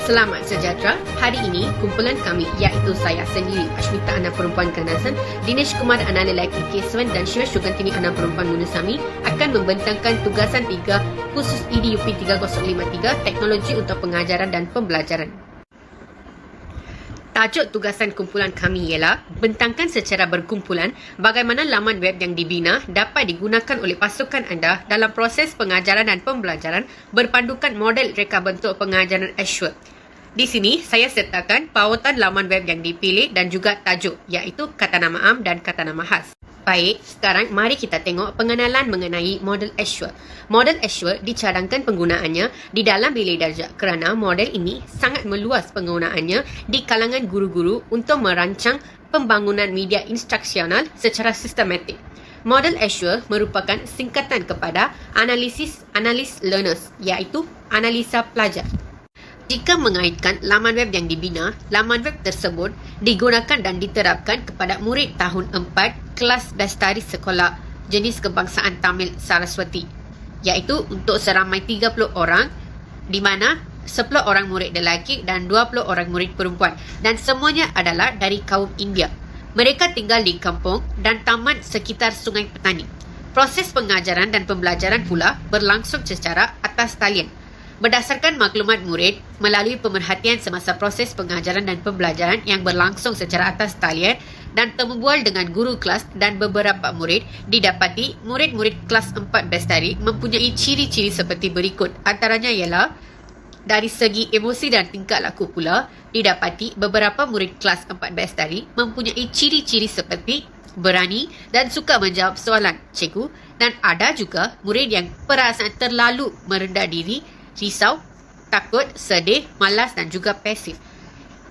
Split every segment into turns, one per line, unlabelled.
Selamat sejahtera. Hari ini, kumpulan kami iaitu saya sendiri, Ashmita Anak Perempuan Kanasan, Dinesh Kumar Anak Lelaki K7 dan Shiva Shugantini Anak Perempuan Munusami akan membentangkan tugasan 3 khusus EDUP 3053 Teknologi untuk Pengajaran dan Pembelajaran. Tajuk tugasan kumpulan kami ialah bentangkan secara berkumpulan bagaimana laman web yang dibina dapat digunakan oleh pasukan anda dalam proses pengajaran dan pembelajaran berpandukan model reka bentuk pengajaran Azure. Di sini saya sertakan pautan laman web yang dipilih dan juga tajuk iaitu kata nama am dan kata nama khas. Baik, sekarang mari kita tengok pengenalan mengenai model Azure. Model Azure dicadangkan penggunaannya di dalam bilik darjah kerana model ini sangat meluas penggunaannya di kalangan guru-guru untuk merancang pembangunan media instruksional secara sistematik. Model Azure merupakan singkatan kepada Analysis Learners iaitu analisa pelajar. Jika mengaitkan laman web yang dibina, laman web tersebut digunakan dan diterapkan kepada murid tahun 4 kelas Bestari Sekolah Jenis Kebangsaan Tamil Saraswati, iaitu untuk seramai 30 orang di mana 10 orang murid lelaki dan 20 orang murid perempuan dan semuanya adalah dari kaum India. Mereka tinggal di kampung dan taman sekitar Sungai Petani. Proses pengajaran dan pembelajaran pula berlangsung secara atas talian. Berdasarkan maklumat murid melalui pemerhatian semasa proses pengajaran dan pembelajaran yang berlangsung secara atas talian dan temubual dengan guru kelas dan beberapa murid, didapati murid-murid kelas 4 Bestari mempunyai ciri-ciri seperti berikut. Antaranya ialah dari segi emosi dan tingkah laku pula, didapati beberapa murid kelas 4 Bestari mempunyai ciri-ciri seperti berani dan suka menjawab soalan cikgu, dan ada juga murid yang perasaan terlalu merendah diri, risau, takut, sedih, malas dan juga pasif.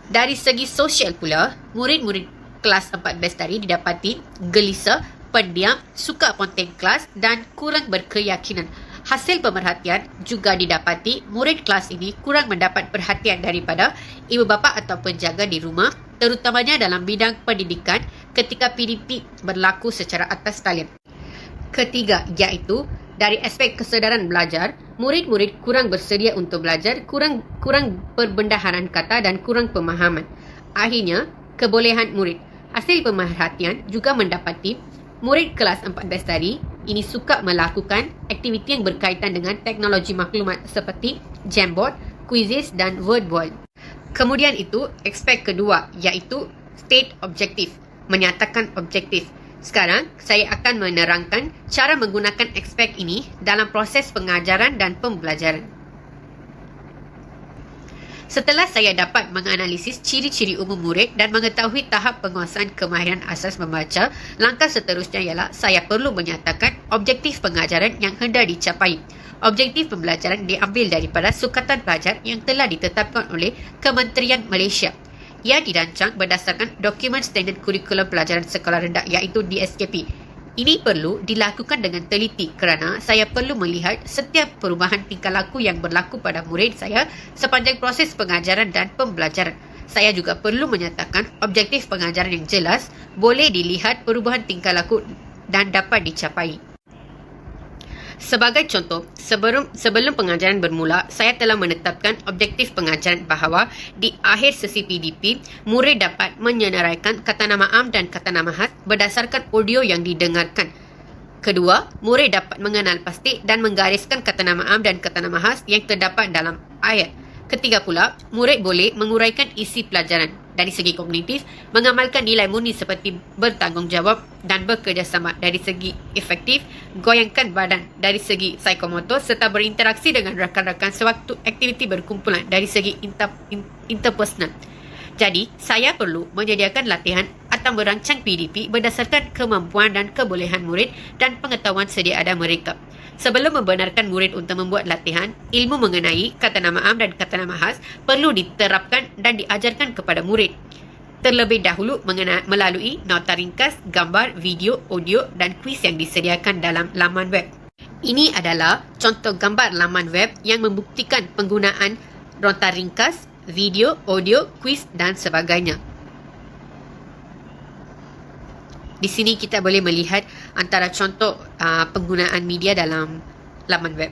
Dari segi sosial pula, murid-murid kelas 4 Bestari didapati gelisah, pendiam, suka ponteng kelas dan kurang berkeyakinan. Hasil pemerhatian juga didapati murid kelas ini kurang mendapat perhatian daripada ibu bapa atau penjaga di rumah, terutamanya dalam bidang pendidikan ketika PDP berlaku secara atas talian. Ketiga, iaitu dari aspek kesedaran belajar, murid-murid kurang bersedia untuk belajar, kurang perbendaharaan kata dan kurang pemahaman. Akhirnya, kebolehan murid. Hasil pemerhatian juga mendapati murid kelas 4 Bestari ini suka melakukan aktiviti yang berkaitan dengan teknologi maklumat seperti Jamboard, quizzes dan wordwall. Kemudian itu, aspek kedua iaitu state objektif, menyatakan objektif. Sekarang, saya akan menerangkan cara menggunakan aspek ini dalam proses pengajaran dan pembelajaran. Setelah saya dapat menganalisis ciri-ciri umum murid dan mengetahui tahap penguasaan kemahiran asas membaca, langkah seterusnya ialah saya perlu menyatakan objektif pengajaran yang hendak dicapai. Objektif pembelajaran diambil daripada sukatan pelajar yang telah ditetapkan oleh Kementerian Malaysia. Ia dirancang berdasarkan dokumen standard kurikulum pelajaran sekolah rendah iaitu DSKP. Ini perlu dilakukan dengan teliti kerana saya perlu melihat setiap perubahan tingkah laku yang berlaku pada murid saya sepanjang proses pengajaran dan pembelajaran. Saya juga perlu menyatakan objektif pengajaran yang jelas, boleh dilihat perubahan tingkah laku dan dapat dicapai. Sebagai contoh, sebelum pengajaran bermula, saya telah menetapkan objektif pengajaran bahawa di akhir sesi PDP, murid dapat menyenaraikan kata nama am dan kata nama khas berdasarkan audio yang didengarkan. Kedua, murid dapat mengenal pasti dan menggariskan kata nama am dan kata nama khas yang terdapat dalam ayat. Ketiga pula, murid boleh menguraikan isi pelajaran. Dari segi kognitif, mengamalkan nilai murni seperti bertanggungjawab dan bekerjasama. Dari segi efektif, goyangkan badan. Dari segi psikomotor serta berinteraksi dengan rakan-rakan sewaktu aktiviti berkumpulan. Dari segi interpersonal. Jadi, saya perlu menyediakan latihan atau merancang PDP berdasarkan kemampuan dan kebolehan murid dan pengetahuan sedia ada mereka. Sebelum membenarkan murid untuk membuat latihan, ilmu mengenai kata nama am dan kata nama khas perlu diterapkan dan diajarkan kepada murid. Terlebih dahulu melalui nota ringkas, gambar, video, audio dan kuis yang disediakan dalam laman web. Ini adalah contoh gambar laman web yang membuktikan penggunaan nota ringkas, video, audio, kuis dan sebagainya. Di sini kita boleh melihat antara contoh penggunaan media dalam laman web.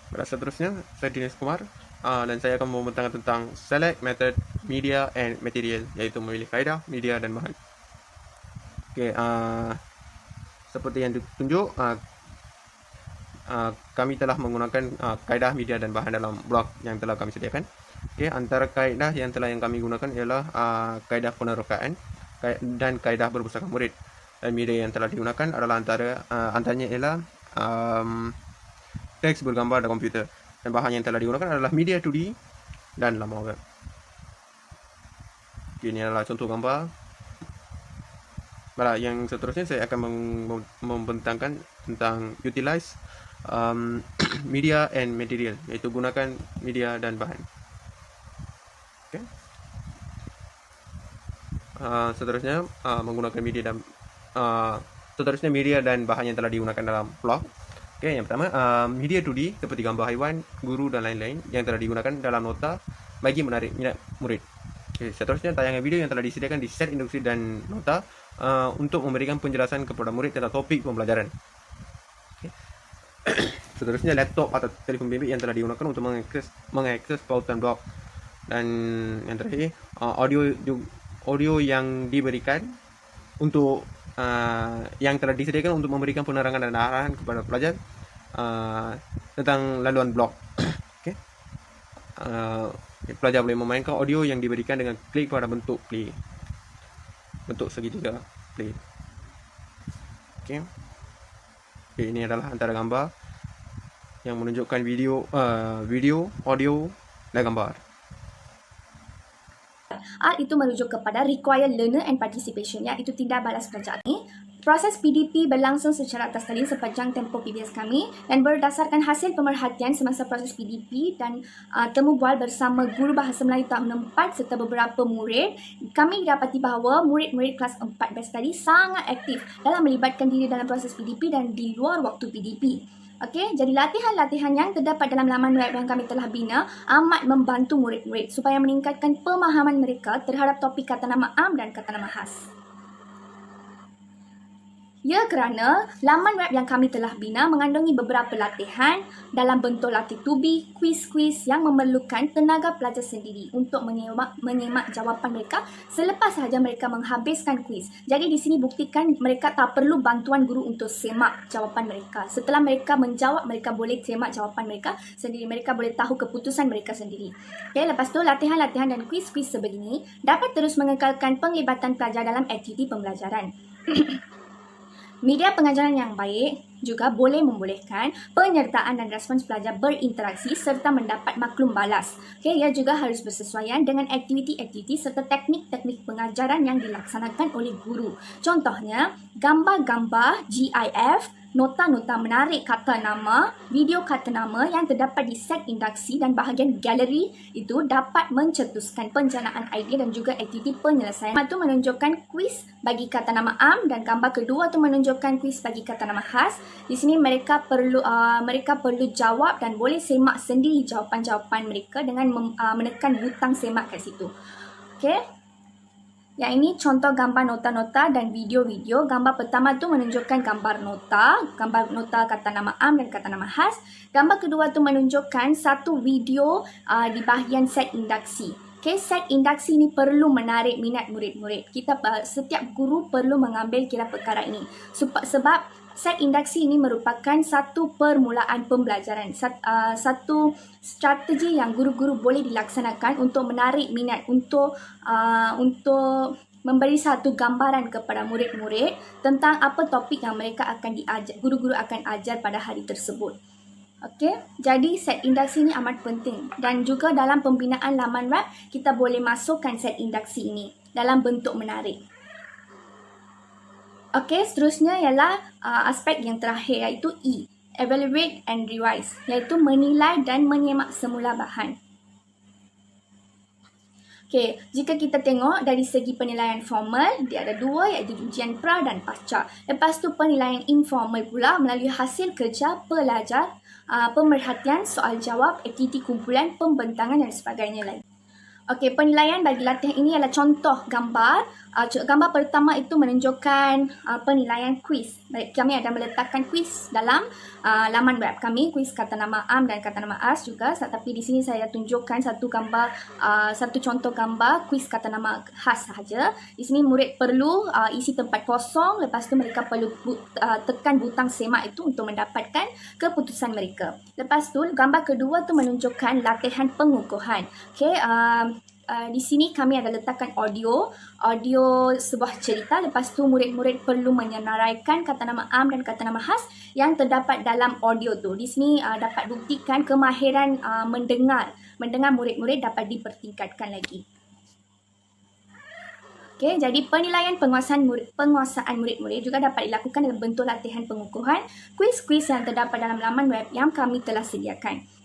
Pada seterusnya, saya Dinesh Kumar dan saya akan membentangkan tentang select method, media and material, iaitu memilih kaedah, media dan bahan. Okey, seperti yang ditunjuk, kami telah menggunakan kaedah, media dan bahan dalam blog yang telah kami sediakan. Okey, antara kaedah yang kami gunakan ialah kaedah penerokaan dan kaedah berpusaka murid. Dan media yang telah digunakan adalah antaranya ialah teks bergambar dan komputer. Dan bahan yang telah digunakan adalah media 2D dan laman web. Okay, ini adalah contoh gambar. Baiklah, yang seterusnya saya akan membentangkan tentang utilize media and material, iaitu gunakan media dan bahan. Okay. Seterusnya menggunakan media dan bahan yang telah digunakan dalam blog. Okay, yang pertama, media 2D seperti gambar haiwan, guru dan lain-lain yang telah digunakan dalam nota bagi menarik minat murid. Okay, seterusnya, tayangan video yang telah disediakan di set induksi dan nota untuk memberikan penjelasan kepada murid tentang topik pembelajaran. Okay. Seterusnya, laptop atau telefon bimbit yang telah digunakan untuk mengakses pautan blog. Dan yang terakhir, audio yang diberikan untuk yang telah disediakan untuk memberikan penerangan dan arahan kepada pelajar tentang laluan blog. Okay. Pelajar boleh memainkan audio yang diberikan dengan klik pada bentuk play, bentuk segitiga play. Okay. Okay, ini adalah antara gambar yang menunjukkan video, audio dan gambar.
R itu merujuk kepada required learner and participation, iaitu tindak balas pelajar ini. Proses PDP berlangsung secara atas talin sepanjang tempoh PBS kami dan berdasarkan hasil pemerhatian semasa proses PDP dan temu bual bersama guru bahasa Melayu tahun 4 serta beberapa murid, kami dapati bahawa murid-murid kelas 4 best tadi sangat aktif dalam melibatkan diri dalam proses PDP dan di luar waktu PDP. Okey, jadi latihan-latihan yang terdapat dalam laman web yang kami telah bina amat membantu murid-murid supaya meningkatkan pemahaman mereka terhadap topik kata nama am dan kata nama khas. Ya, kerana laman web yang kami telah bina mengandungi beberapa latihan dalam bentuk latih tubi, kuis-kuis yang memerlukan tenaga pelajar sendiri untuk menyemak jawapan mereka selepas sahaja mereka menghabiskan kuis. Jadi di sini buktikan mereka tak perlu bantuan guru untuk semak jawapan mereka. Setelah mereka menjawab, mereka boleh semak jawapan mereka sendiri. Mereka boleh tahu keputusan mereka sendiri. Okay, lepas tu latihan-latihan dan kuis-kuis sebegini dapat terus mengekalkan penglibatan pelajar dalam aktiviti pembelajaran. Media pengajaran yang baik juga boleh membolehkan penyertaan dan respons pelajar berinteraksi serta mendapat maklum balas. Okay, ia juga harus bersesuaian dengan aktiviti-aktiviti serta teknik-teknik pengajaran yang dilaksanakan oleh guru. Contohnya, gambar-gambar GIF, nota-nota menarik kata nama, video kata nama yang terdapat di set induksi dan bahagian galeri itu dapat mencetuskan pencernaan idea dan juga aktiviti penyelesaian. Itu menunjukkan kuis bagi kata nama am dan gambar kedua itu menunjukkan kuis bagi kata nama khas. Di sini mereka perlu jawab dan boleh semak sendiri jawapan-jawapan mereka dengan menekan butang semak kat situ. Okey. Yang ini contoh gambar nota-nota dan video-video. Gambar pertama tu menunjukkan gambar nota kata nama am dan kata nama khas. Gambar kedua tu menunjukkan satu video di bahagian set induksi. Okay, set induksi ini perlu menarik minat murid-murid. Setiap guru perlu mengambil kira perkara ini. Sebab set induksi ini merupakan satu permulaan pembelajaran, satu strategi yang guru-guru boleh dilaksanakan untuk menarik minat, untuk memberi satu gambaran kepada murid-murid tentang apa topik yang mereka akan diajar, guru-guru akan ajar pada hari tersebut. Okey, jadi set induksi ini amat penting dan juga dalam pembinaan laman web kita boleh masukkan set induksi ini dalam bentuk menarik. Okey, seterusnya ialah aspek yang terakhir iaitu E, evaluate and revise, iaitu menilai dan menyemak semula bahan. Okey, jika kita tengok dari segi penilaian formal, dia ada dua iaitu ujian pra dan pasca. Lepas tu penilaian informal pula melalui hasil kerja pelajar, pemerhatian, soal jawab, aktiviti kumpulan, pembentangan dan sebagainya lain. Okey, penilaian bagi latihan ini adalah contoh gambar Gambar pertama itu menunjukkan penilaian kuis. Baik, kami ada meletakkan kuis dalam laman web kami, kuis kata nama am dan kata nama as juga. Tapi di sini saya tunjukkan satu contoh gambar kuis kata nama khas sahaja. Di sini murid perlu isi tempat kosong, lepas tu mereka perlu tekan butang semak itu untuk mendapatkan keputusan mereka. Lepas tu gambar kedua tu menunjukkan latihan pengukuhan. Okey, di sini kami ada letakkan audio sebuah cerita. Lepas tu murid-murid perlu menyenaraikan kata nama am dan kata nama khas yang terdapat dalam audio tu. Di sini dapat buktikan kemahiran mendengar murid-murid dapat dipertingkatkan lagi. Okey, jadi penilaian penguasaan murid-murid juga dapat dilakukan dalam bentuk latihan pengukuhan, kuis-kuis yang terdapat dalam laman web yang kami telah sediakan.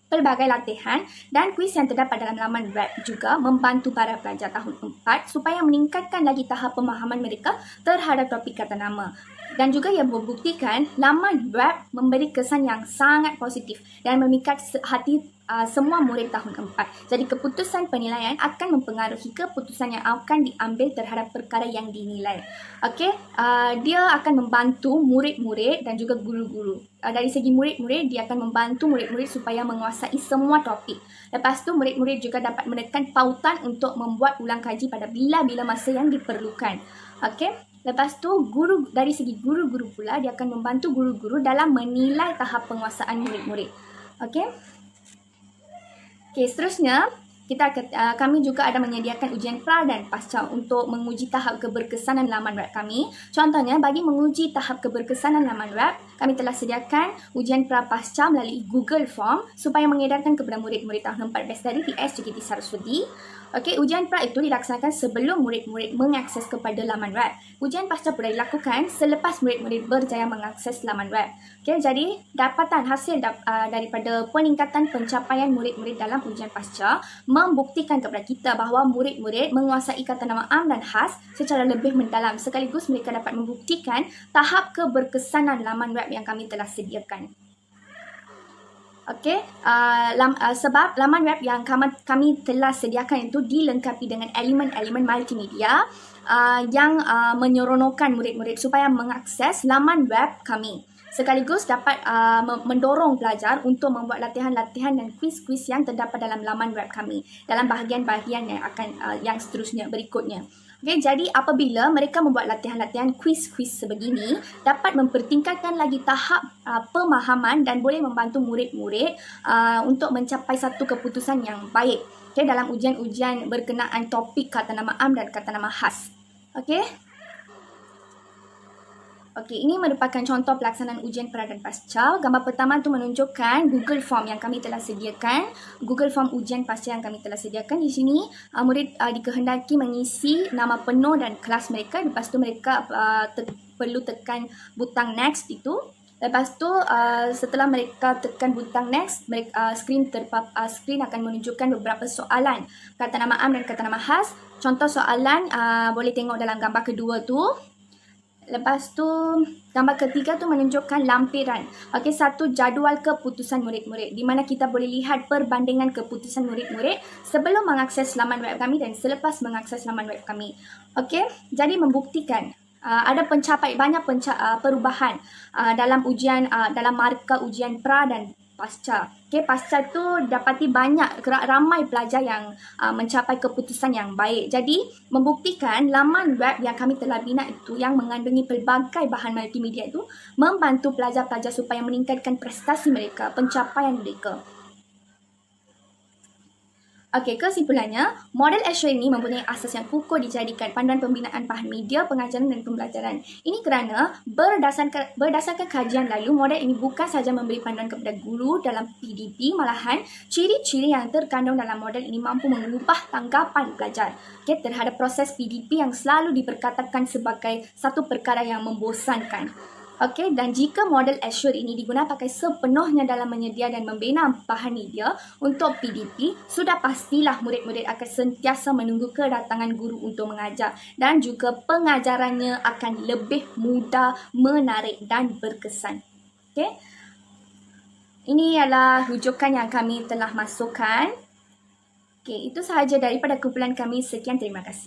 Pelbagai latihan dan kuis yang terdapat dalam laman web juga membantu para pelajar tahun 4 supaya meningkatkan lagi tahap pemahaman mereka terhadap topik kata nama. Dan juga ia membuktikan laman web memberi kesan yang sangat positif dan memikat hati semua murid tahun 4. Jadi keputusan penilaian akan mempengaruhi keputusan yang akan diambil terhadap perkara yang dinilai. Okey, dia akan membantu murid-murid dan juga guru-guru. Dari segi murid-murid, dia akan membantu murid-murid supaya menguasai semua topik. Lepas tu murid-murid juga dapat menekan pautan untuk membuat ulang kaji pada bila-bila masa yang diperlukan. Okey. Lepas tu dari segi guru-guru pula, dia akan membantu guru-guru dalam menilai tahap penguasaan murid-murid. Okey. Okey, seterusnya kami juga ada menyediakan ujian pra dan pasca untuk menguji tahap keberkesanan laman web kami. Contohnya, bagi menguji tahap keberkesanan laman web, kami telah sediakan ujian pra pasca melalui Google Form supaya mengedarkan kepada murid-murid tahun 14 dari PSJKT Saraswati. Okey, ujian pra itu dilaksanakan sebelum murid-murid mengakses kepada laman web. Ujian pasca pula dilakukan selepas murid-murid berjaya mengakses laman web. Okey, jadi dapatan hasil daripada peningkatan pencapaian murid-murid dalam ujian pasca membuktikan kepada kita bahawa murid-murid menguasai kata nama am dan khas secara lebih mendalam, sekaligus mereka dapat membuktikan tahap keberkesanan laman web yang kami telah sediakan. Okey, sebab laman web yang kami telah sediakan itu dilengkapi dengan elemen-elemen multimedia yang menyeronokkan murid-murid supaya mengakses laman web kami. Sekaligus dapat mendorong pelajar untuk membuat latihan-latihan dan kuis-kuis yang terdapat dalam laman web kami dalam bahagian-bahagian yang seterusnya berikutnya. Okey, jadi apabila mereka membuat latihan-latihan kuis-kuis sebegini, dapat mempertingkatkan lagi tahap pemahaman dan boleh membantu murid-murid untuk mencapai satu keputusan yang baik. Okey, dalam ujian-ujian berkenaan topik kata nama am dan kata nama khas. Okey. Okey, ini merupakan contoh pelaksanaan ujian pra dan pasca. Gambar pertama itu menunjukkan Google Form yang kami telah sediakan. Google Form ujian pasca yang kami telah sediakan. Di sini, murid dikehendaki mengisi nama penuh dan kelas mereka. Lepas tu mereka perlu tekan butang next itu. Lepas tu, setelah mereka tekan butang next, skrin akan menunjukkan beberapa soalan kata nama am dan kata nama khas. Contoh soalan boleh tengok dalam gambar kedua tu. Lepas tu, gambar ketiga tu menunjukkan lampiran. Okey, satu jadual keputusan murid-murid di mana kita boleh lihat perbandingan keputusan murid-murid sebelum mengakses laman web kami dan selepas mengakses laman web kami. Okey, jadi membuktikan ada banyak perubahan dalam markah ujian pra dan pasca. Okey, pasca tu dapati ramai pelajar yang mencapai keputusan yang baik. Jadi, membuktikan laman web yang kami telah bina itu yang mengandungi pelbagai bahan multimedia itu membantu pelajar-pelajar supaya meningkatkan prestasi mereka, pencapaian mereka. Okey, kesimpulannya, model Azure ini mempunyai asas yang kukuh dijadikan panduan pembinaan bahan media, pengajaran dan pembelajaran. Ini kerana berdasarkan kajian lalu, model ini bukan sahaja memberi panduan kepada guru dalam PDP, malahan ciri-ciri yang terkandung dalam model ini mampu mengubah tanggapan pelajar terhadap proses PDP yang selalu diperkatakan sebagai satu perkara yang membosankan. Okey, dan jika model Azure ini digunakan pakai sepenuhnya dalam menyedia dan membina bahan media untuk PDP, sudah pastilah murid-murid akan sentiasa menunggu kedatangan guru untuk mengajar dan juga pengajarannya akan lebih mudah, menarik dan berkesan. Okey. Ini ialah rujukan yang kami telah masukkan. Okey, itu sahaja daripada kumpulan kami. Sekian, terima kasih.